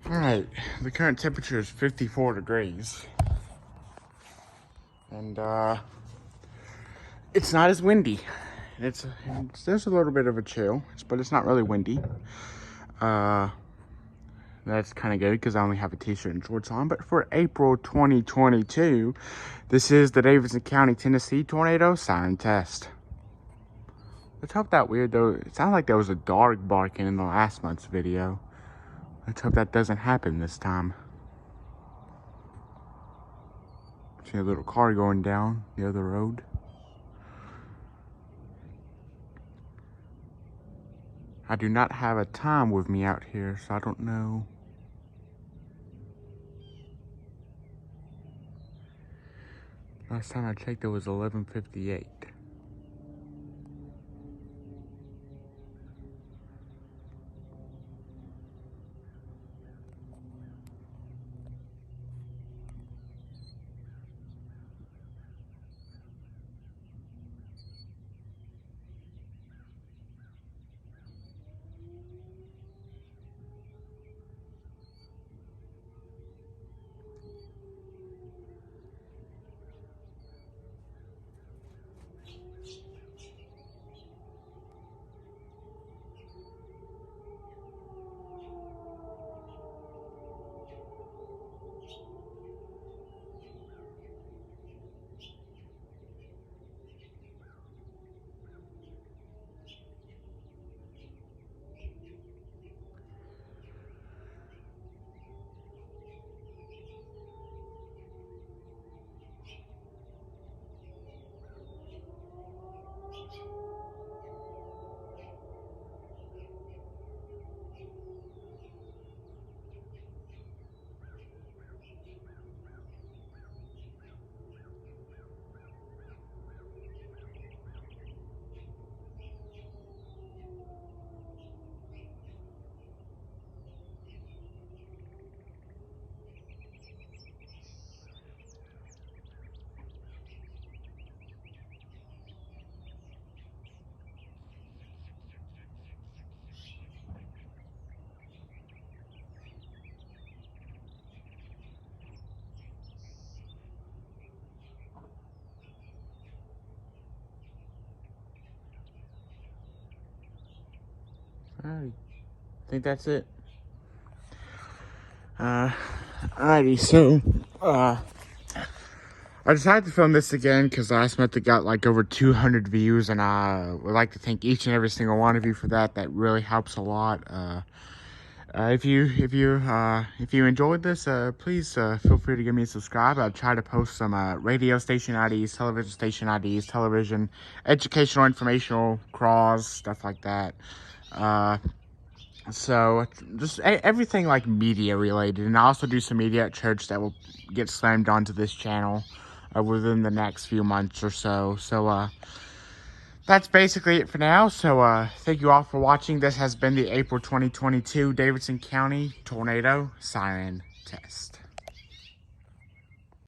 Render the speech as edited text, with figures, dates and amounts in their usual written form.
Alright, the current temperature is 54 degrees. And, it's not as windy. There's a little bit of a chill, but it's not really windy. That's kind of good because I only have a t-shirt and shorts on. But for April 2022, this is the Davidson County, Tennessee tornado siren test. Let's hope that weird though. It sounded like there was a dog barking in the last month's video. Let's hope that doesn't happen this time. See a little car going down the other road. I do not have a time with me out here, so I don't know. Last time I checked, it was 11:58. Alright, I think that's it. Alrighty, so, I decided to film this again because last month it got like over 200 views, and I would like to thank each and every single one of you for that. That really helps a lot. If you enjoyed this, please feel free to give me a subscribe. I'll try to post some radio station IDs, television station IDs, television, educational, informational, craws, stuff like that. So just everything like media related, and I also do some media at church that will get slammed onto this channel within the next few months or so. So that's basically it for now. So thank you all for watching. This has been the April 2022 Davidson County Tornado Siren Test.